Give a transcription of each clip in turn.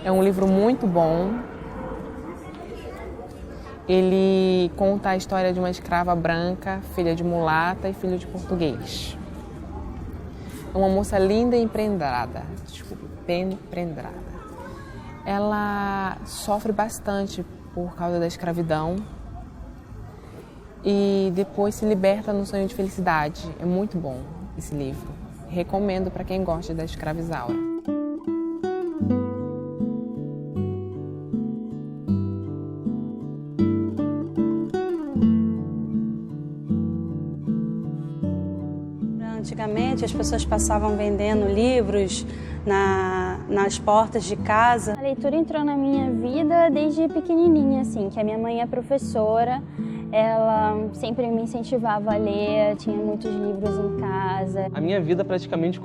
É um livro muito bom. Ele conta a história de uma escrava branca, filha de mulata e filho de português. É uma moça linda e empreendada. Ela sofre bastante por causa da escravidão e depois se liberta no sonho de felicidade. É muito bom esse livro. Recomendo para quem gosta da escravizaura. Antigamente as pessoas passavam vendendo livros nas portas de casa. A leitura entrou na minha vida desde pequenininha, assim, que a minha mãe é professora, ela sempre me incentivava a ler, tinha muitos livros em casa. A minha vida praticamente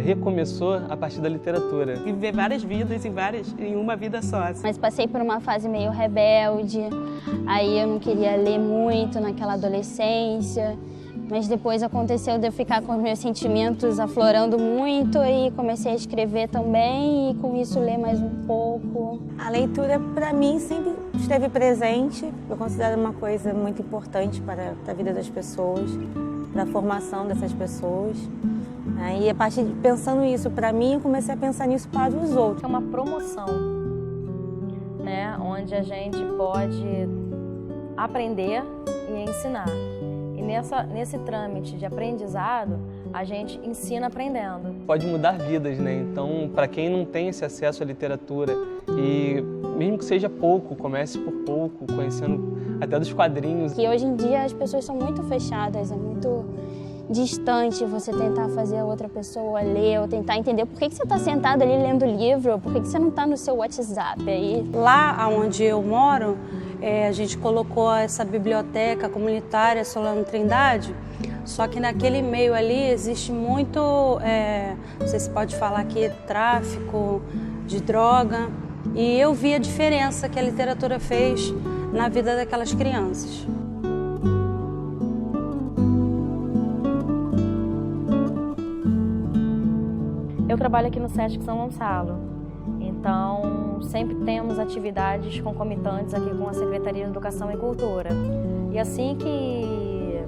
recomeçou a partir da literatura. Viver várias vidas em uma vida só. Mas passei por uma fase meio rebelde, aí eu não queria ler muito naquela adolescência. Mas depois aconteceu de eu ficar com os meus sentimentos aflorando muito e comecei a escrever também e com isso ler mais um pouco. A leitura para mim sempre esteve presente, eu considero uma coisa muito importante para a vida das pessoas, para a formação dessas pessoas. E a partir de pensando isso para mim, eu comecei a pensar nisso para os outros. É uma promoção, né, onde a gente pode aprender e ensinar. E nesse trâmite de aprendizado, a gente ensina aprendendo. Pode mudar vidas, né? Então, para quem não tem esse acesso à literatura, e mesmo que seja pouco, comece por pouco, conhecendo até dos quadrinhos. Que hoje em dia as pessoas são muito fechadas, é muito distante você tentar fazer a outra pessoa ler ou tentar entender por que você está sentado ali lendo livro, por que você não está no seu WhatsApp aí. Lá onde eu moro, a gente colocou essa biblioteca comunitária Solano Trindade, só que naquele meio ali existe muito, não sei se pode falar aqui, tráfico de droga, e eu vi a diferença que a literatura fez na vida daquelas crianças. Eu trabalho aqui no SESC São Gonçalo, então sempre temos atividades concomitantes aqui com a Secretaria de Educação e Cultura. E assim que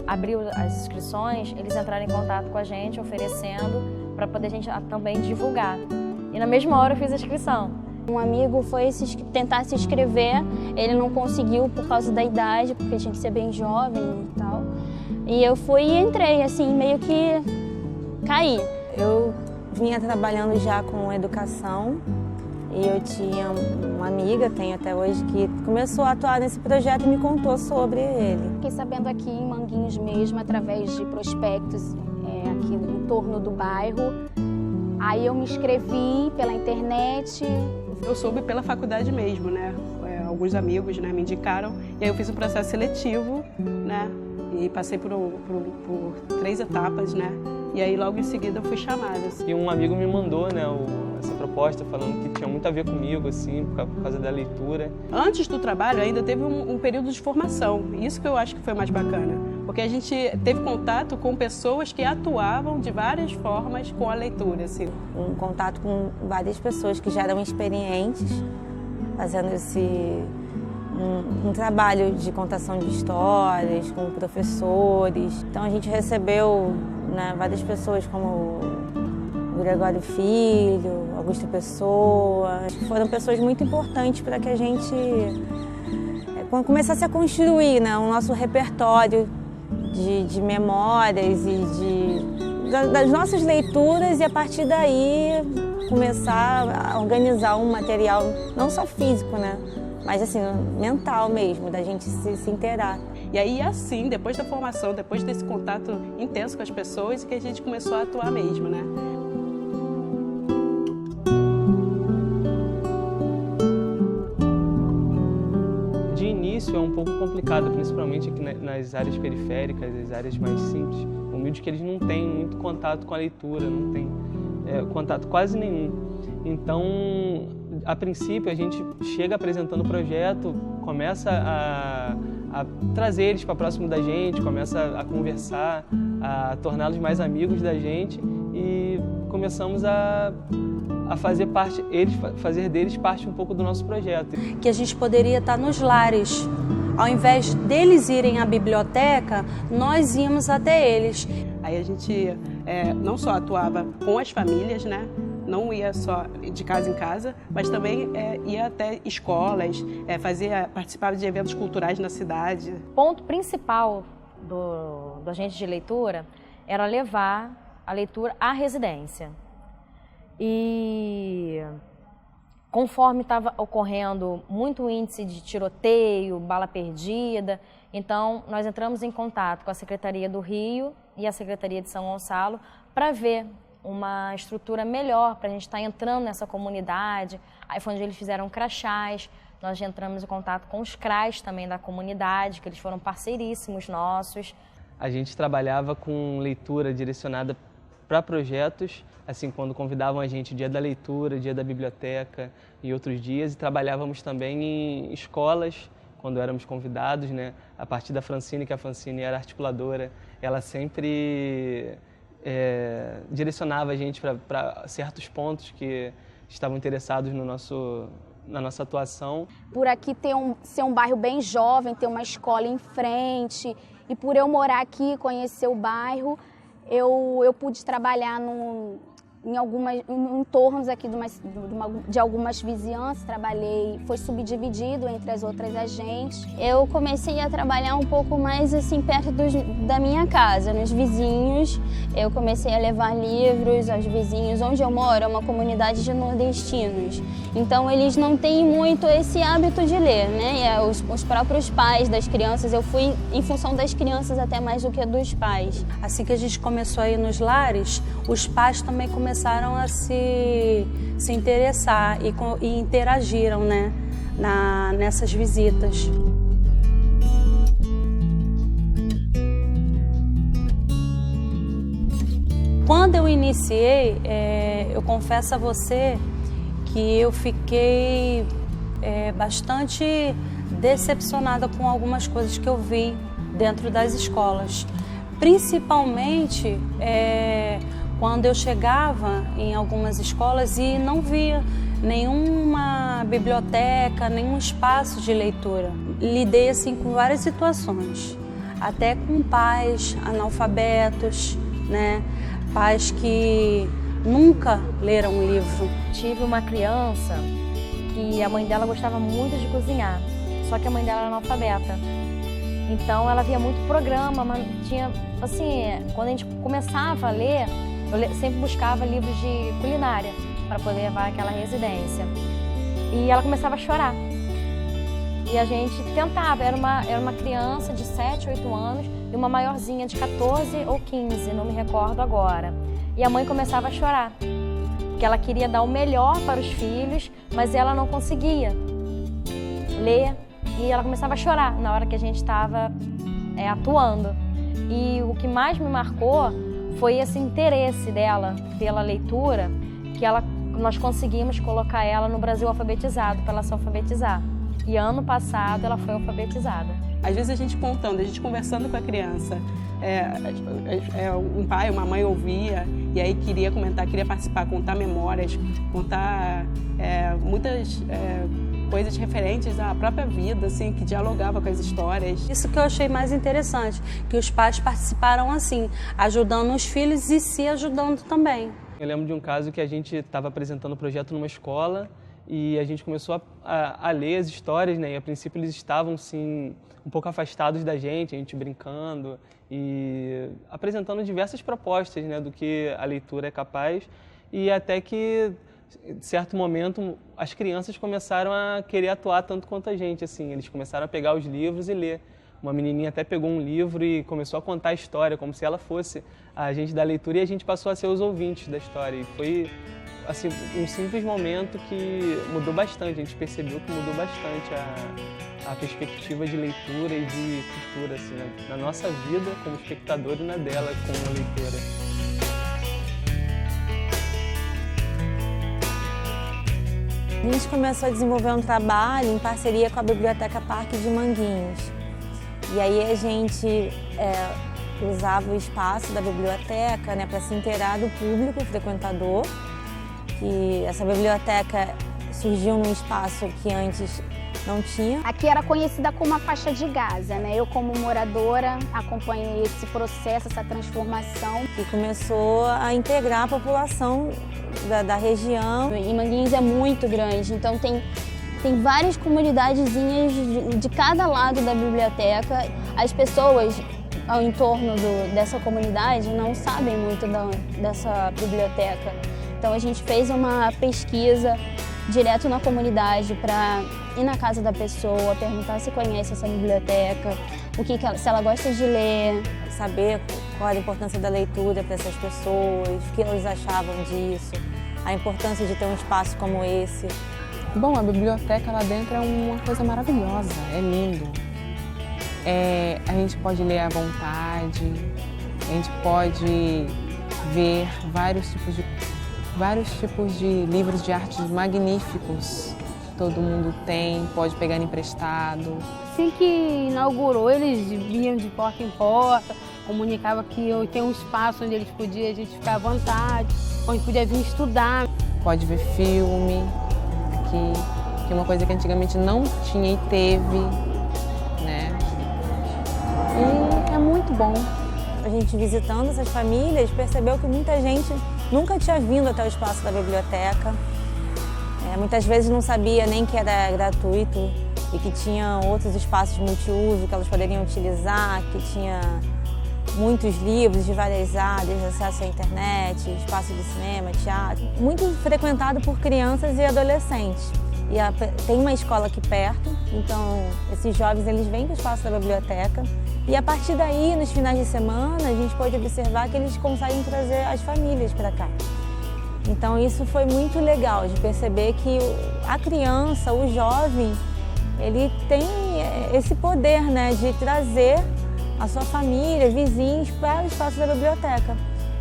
abriu as inscrições, eles entraram em contato com a gente, oferecendo para poder a gente também divulgar. E na mesma hora eu fiz a inscrição. Um amigo foi tentar se inscrever, ele não conseguiu por causa da idade, porque tinha que ser bem jovem e tal. E eu fui e entrei, assim, meio que caí. Eu vinha trabalhando já com educação e eu tinha uma amiga, tenho até hoje, que começou a atuar nesse projeto e me contou sobre ele. Fiquei sabendo aqui em Manguinhos mesmo, através de prospectos aqui no entorno do bairro. Aí eu me inscrevi pela internet. Eu soube pela faculdade mesmo, né? Alguns amigos, né, me indicaram e aí eu fiz o processo seletivo, né? E passei por 3 etapas, né? E aí logo em seguida eu fui chamada. E um amigo me mandou, né, essa proposta falando que tinha muito a ver comigo, assim, por causa da leitura. Antes do trabalho ainda teve um período de formação, isso que eu acho que foi mais bacana, porque a gente teve contato com pessoas que atuavam de várias formas com a leitura. Assim. Um contato com várias pessoas que já eram experientes, fazendo um trabalho de contação de histórias, com professores. Então a gente recebeu, né, várias pessoas como o Gregório Filho, Augusto Pessoa. Foram pessoas muito importantes para que a gente começasse a construir, né, o nosso repertório de memórias e das nossas leituras e a partir daí começar a organizar um material não só físico, né, mas assim, mental mesmo, da gente se inteirar. E aí, assim, depois da formação, depois desse contato intenso com as pessoas, que a gente começou a atuar mesmo, né? De início é um pouco complicado, principalmente aqui nas áreas periféricas, as áreas mais simples, humildes, que eles não têm muito contato com a leitura, não têm contato quase nenhum. Então, a princípio, a gente chega apresentando o projeto, começa a trazer eles para próximo da gente, começa a conversar, a torná-los mais amigos da gente e começamos a a fazer deles parte um pouco do nosso projeto. Que a gente poderia estar nos lares. Ao invés deles irem à biblioteca, nós íamos até eles. Aí a gente não só atuava com as famílias, né? Não ia só de casa em casa, mas também ia até escolas, participava de eventos culturais na cidade. O ponto principal do agente de leitura era levar a leitura à residência. E conforme estava ocorrendo muito índice de tiroteio, bala perdida, então nós entramos em contato com a Secretaria do Rio e a Secretaria de São Gonçalo para ver uma estrutura melhor para a gente estar entrando nessa comunidade. Aí foi onde eles fizeram crachás, nós já entramos em contato com os CRAs também da comunidade, que eles foram parceiríssimos nossos. A gente trabalhava com leitura direcionada para projetos, assim, quando convidavam a gente dia da leitura, dia da biblioteca e outros dias, e trabalhávamos também em escolas, quando éramos convidados, né? A partir da Francine, que a Francine era articuladora, ela sempre direcionava a gente para certos pontos que estavam interessados na nossa atuação. Por aqui ser um bairro bem jovem, ter uma escola em frente, e por eu morar aqui e conhecer o bairro, eu pude trabalhar em entornos aqui de algumas vizinhanças, foi subdividido entre as outras agentes. Eu comecei a trabalhar um pouco mais assim perto da minha casa, nos vizinhos. Eu comecei a levar livros aos vizinhos. Onde eu moro é uma comunidade de nordestinos, então eles não têm muito esse hábito de ler, né? E os próprios pais das crianças, eu fui em função das crianças até mais do que dos pais. Assim que a gente começou a ir nos lares, os pais também começaram a se interessar e interagiram, né, nessas visitas. Quando eu iniciei, eu confesso a você que eu fiquei bastante decepcionada com algumas coisas que eu vi dentro das escolas. Principalmente quando eu chegava em algumas escolas e não via nenhuma biblioteca, nenhum espaço de leitura. Lidei assim com várias situações, até com pais analfabetos, né? Pais que nunca leram um livro. Tive uma criança que a mãe dela gostava muito de cozinhar, só que a mãe dela era analfabeta. Então ela via muito programa, mas tinha, assim, quando a gente começava a ler, eu sempre buscava livros de culinária para poder levar àquela residência. E ela começava a chorar. E a gente tentava, era uma criança de 7, 8 anos e uma maiorzinha de 14 ou 15, não me recordo agora. E a mãe começava a chorar, porque ela queria dar o melhor para os filhos, mas ela não conseguia ler. E ela começava a chorar na hora que a gente estava atuando. E o que mais me marcou foi esse interesse dela pela leitura, que nós conseguimos colocar ela no Brasil alfabetizado, para ela se alfabetizar. E ano passado ela foi alfabetizada. Às vezes a gente contando, a gente conversando com a criança, um pai, uma mãe ouvia e aí queria comentar, queria participar, contar memórias, contar muitas coisas referentes à própria vida, assim, que dialogava com as histórias. Isso que eu achei mais interessante, que os pais participaram assim, ajudando os filhos e se ajudando também. Eu lembro de um caso que a gente estava apresentando o projeto numa escola e a gente começou a ler as histórias, né? E a princípio eles estavam, sim, um pouco afastados da gente, a gente brincando e apresentando diversas propostas, né, do que a leitura é capaz, e até que, em certo momento, as crianças começaram a querer atuar tanto quanto a gente, assim, eles começaram a pegar os livros e ler. Uma menininha até pegou um livro e começou a contar a história, como se ela fosse a gente da leitura, e a gente passou a ser os ouvintes da história. E foi, assim, um simples momento que mudou bastante, a gente percebeu que mudou bastante a perspectiva de leitura e de cultura, assim, né? Na nossa vida como espectador e na dela como leitora. A gente começou a desenvolver um trabalho em parceria com a Biblioteca Parque de Manguinhos. E aí a gente usava o espaço da biblioteca, né, para se inteirar do público frequentador que essa biblioteca surgiu num espaço que antes não tinha. Aqui era conhecida como a faixa de Gaza, né? Eu, como moradora, acompanhei esse processo, essa transformação. E começou a integrar a população da região. E Manguinhos é muito grande, então tem várias comunidadezinhas de cada lado da biblioteca. As pessoas ao entorno dessa comunidade não sabem muito dessa biblioteca. Então a gente fez uma pesquisa direto na comunidade para ir na casa da pessoa, perguntar se conhece essa biblioteca, se ela gosta de ler. Saber qual era a importância da leitura para essas pessoas, o que eles achavam disso, a importância de ter um espaço como esse. Bom, a biblioteca lá dentro é uma coisa maravilhosa, é lindo. A gente pode ler à vontade, a gente pode ver vários tipos de livros de artes magníficos. Todo mundo tem, pode pegar emprestado. Assim que inaugurou, eles vinham de porta em porta, comunicavam que eu tenho um espaço onde a gente ficar à vontade, onde podia vir estudar. Pode ver filme aqui, que é uma coisa que antigamente não tinha e teve, né? E é muito bom. A gente visitando essas famílias percebeu que muita gente nunca tinha vindo até o espaço da biblioteca. Muitas vezes não sabia nem que era gratuito e que tinha outros espaços multiuso que elas poderiam utilizar, que tinha muitos livros de várias áreas, acesso à internet, espaço de cinema, teatro. Muito frequentado por crianças e adolescentes. Tem uma escola aqui perto, então esses jovens eles vêm para o espaço da biblioteca e a partir daí, nos finais de semana, a gente pode observar que eles conseguem trazer as famílias para cá. Então isso foi muito legal de perceber que a criança, o jovem, ele tem esse poder, né, de trazer a sua família, vizinhos para o espaço da biblioteca.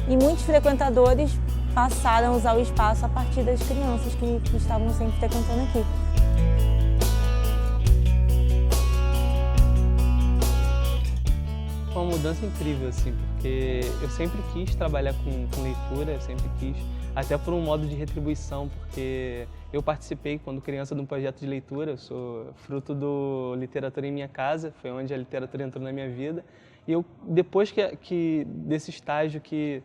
E muitos frequentadores passaram a usar o espaço a partir das crianças que estavam sempre frequentando aqui. Foi uma mudança incrível, assim, porque eu sempre quis trabalhar com leitura, eu sempre quis, até por um modo de retribuição, porque eu participei quando criança de um projeto de leitura, eu sou fruto do Literatura em Minha Casa, foi onde a literatura entrou na minha vida, e eu, depois desse estágio que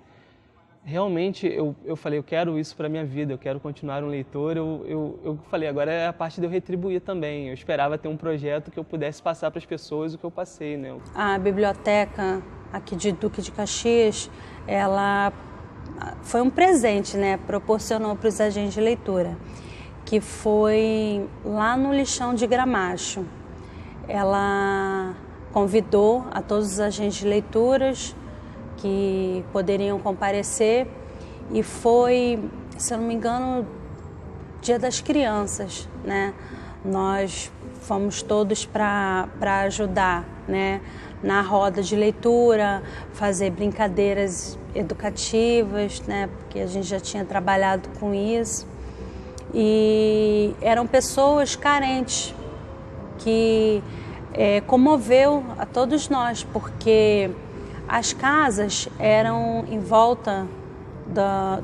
realmente eu falei, eu quero isso para minha vida, eu quero continuar um leitor, eu falei, agora é a parte de eu retribuir também. Eu esperava ter um projeto que eu pudesse passar para as pessoas o que eu passei, né? A biblioteca aqui de Duque de Caxias, ela foi um presente, né? Proporcionou para os agentes de leitura, que foi lá no Lixão de Gramacho. Ela convidou a todos os agentes de leituras que poderiam comparecer e foi, se eu não me engano, Dia das Crianças, né? Nós fomos todos para ajudar, né? Na roda de leitura, fazer brincadeiras educativas, né? Porque a gente já tinha trabalhado com isso e eram pessoas carentes que comoveu a todos nós, porque as casas eram em volta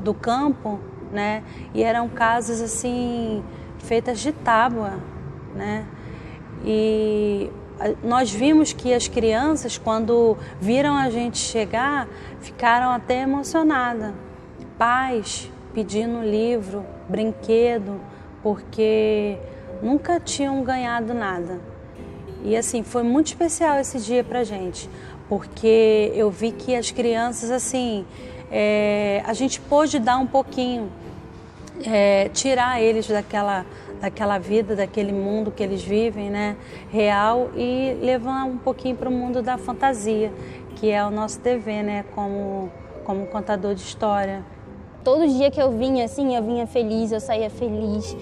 do campo, né? E eram casas assim feitas de tábua, né? E nós vimos que as crianças, quando viram a gente chegar, ficaram até emocionadas. Pais pedindo livro, brinquedo, porque nunca tinham ganhado nada. E assim, foi muito especial esse dia pra gente, porque eu vi que as crianças, assim, a gente pôde dar um pouquinho, tirar eles daquela vida, daquele mundo que eles vivem, né, real, e levar um pouquinho para o mundo da fantasia, que é o nosso dever, né, como contador de história. Todo dia que eu vinha, assim, eu vinha feliz, eu saía feliz.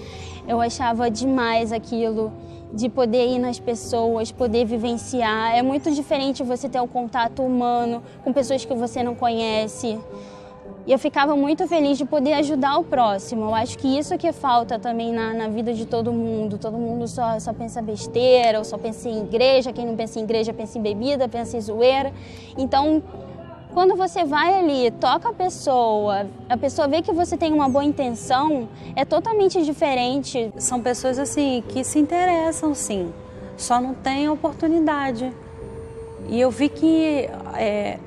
Eu achava demais aquilo, de poder ir nas pessoas, poder vivenciar. É muito diferente você ter um contato humano com pessoas que você não conhece. E eu ficava muito feliz de poder ajudar o próximo. Eu acho que isso que falta também na vida de todo mundo. Todo mundo só pensa besteira, ou só pensa em igreja. Quem não pensa em igreja pensa em bebida, pensa em zoeira. Então, Quando você vai ali, toca a pessoa vê que você tem uma boa intenção, é totalmente diferente. São pessoas assim que se interessam, sim, só não têm oportunidade. E eu vi que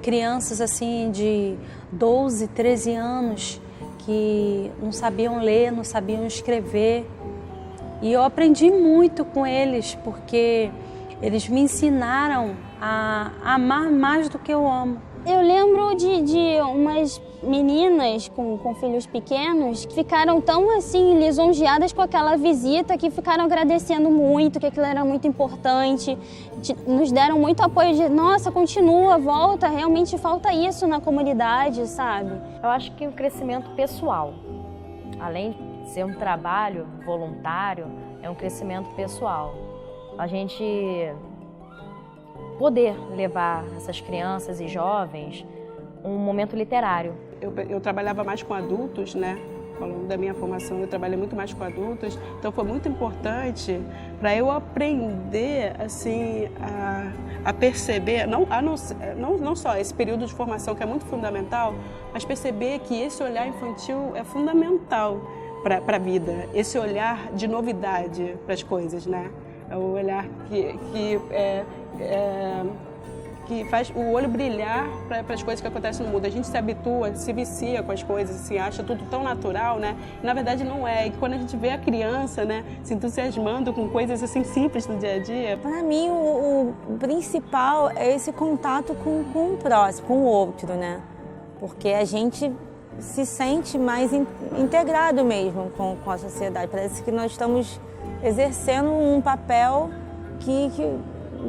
crianças assim de 12, 13 anos que não sabiam ler, não sabiam escrever. E eu aprendi muito com eles, porque eles me ensinaram a amar mais do que eu amo. Eu lembro de umas meninas com filhos pequenos que ficaram tão assim lisonjeadas com aquela visita, que ficaram agradecendo muito, que aquilo era muito importante, nos deram muito apoio de, nossa, continua, volta, realmente falta isso na comunidade, sabe? Eu acho que o crescimento pessoal, além de ser um trabalho voluntário, é um crescimento pessoal. A gente poder levar essas crianças e jovens um momento literário. Eu trabalhava mais com adultos, né? Ao longo da minha formação eu trabalhei muito mais com adultos, então foi muito importante para eu aprender assim a perceber, não só esse período de formação que é muito fundamental, mas perceber que esse olhar infantil é fundamental para a vida, esse olhar de novidade para as coisas, né? É o olhar que faz o olho brilhar para as coisas que acontecem no mundo. A gente se habitua, se vicia com as coisas, se acha tudo tão natural, né? E, na verdade não é. E quando a gente vê a criança, né, se entusiasmando com coisas assim simples do dia a dia. Para mim, o principal é esse contato com o próximo, com o outro, né? Porque a gente se sente mais integrado mesmo com a sociedade. Parece que nós estamos exercendo um papel que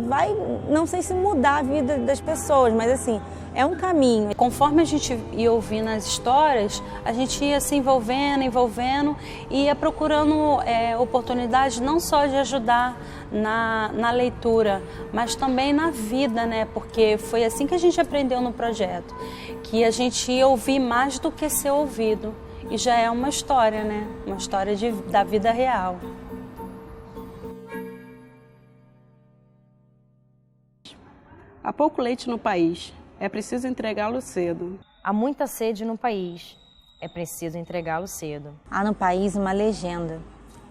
vai, não sei se mudar a vida das pessoas, mas assim, é um caminho. Conforme a gente ia ouvindo as histórias, a gente ia se envolvendo e ia procurando oportunidades não só de ajudar na leitura, mas também na vida, né? Porque foi assim que a gente aprendeu no projeto, que a gente ia ouvir mais do que ser ouvido. E já é uma história, né? Uma história da vida real. Há pouco leite no país, é preciso entregá-lo cedo. Há muita sede no país, é preciso entregá-lo cedo. Há no país uma legenda,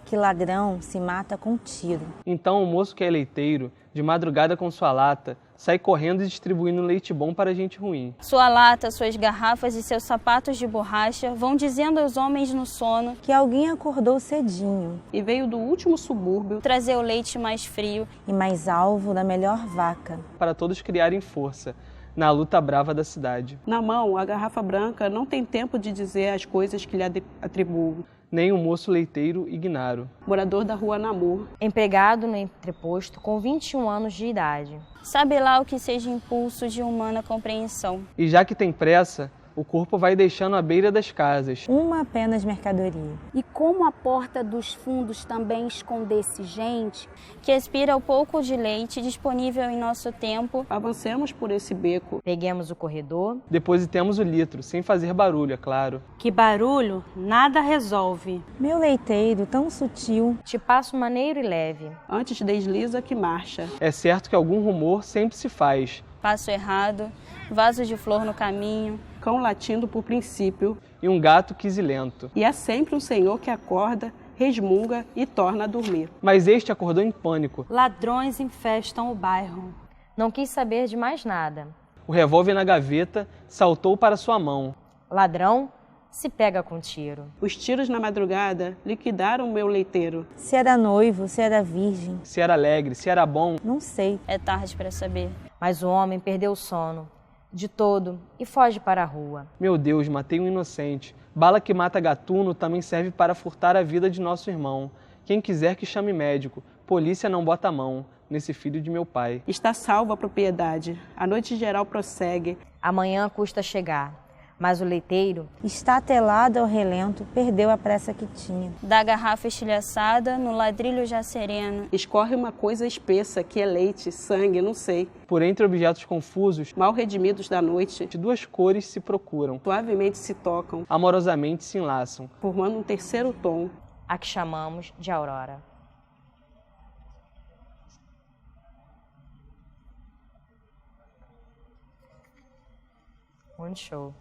que ladrão se mata com tiro. Então o moço que é leiteiro, de madrugada com sua lata, sai correndo e distribuindo leite bom para gente ruim. Sua lata, suas garrafas e seus sapatos de borracha vão dizendo aos homens no sono que alguém acordou cedinho e veio do último subúrbio trazer o leite mais frio e mais alvo da melhor vaca, para todos criarem força na luta brava da cidade. Na mão, a garrafa branca não tem tempo de dizer as coisas que lhe atribuo. Nem o moço leiteiro ignaro. Morador da rua Namur. Empregado no entreposto com 21 anos de idade. Sabe lá o que seja impulso de humana compreensão. E já que tem pressa, o corpo vai deixando à beira das casas. Uma apenas mercadoria. E como a porta dos fundos também escondesse gente que aspira ao pouco de leite disponível em nosso tempo, avancemos por esse beco. Peguemos o corredor. Depositemos o litro, sem fazer barulho, é claro. Que barulho nada resolve. Meu leiteiro, tão sutil. Te passo maneiro e leve. Antes desliza que marcha. É certo que algum rumor sempre se faz. Passo errado, vaso de flor no caminho, cão latindo por princípio e um gato quisilento. E há sempre um senhor que acorda, resmunga e torna a dormir. Mas este acordou em pânico. Ladrões infestam o bairro. Não quis saber de mais nada. O revólver na gaveta saltou para sua mão. Ladrão se pega com tiro. Os tiros na madrugada liquidaram o meu leiteiro. Se era noivo, se era virgem. Se era alegre, se era bom. Não sei. É tarde para saber. Mas o homem perdeu o sono de todo e foge para a rua. Meu Deus, matei um inocente. Bala que mata gatuno também serve para furtar a vida de nosso irmão. Quem quiser que chame médico, polícia não bota a mão nesse filho de meu pai. Está salva a propriedade, a noite geral prossegue. Amanhã custa chegar, mas o leiteiro está atelado ao relento, perdeu a pressa que tinha. Da garrafa estilhaçada, no ladrilho já sereno. Escorre uma coisa espessa, que é leite, sangue, não sei. Por entre objetos confusos, mal redimidos da noite, de duas cores se procuram. Suavemente se tocam. Amorosamente se enlaçam. Formando um terceiro tom. A que chamamos de aurora. One show.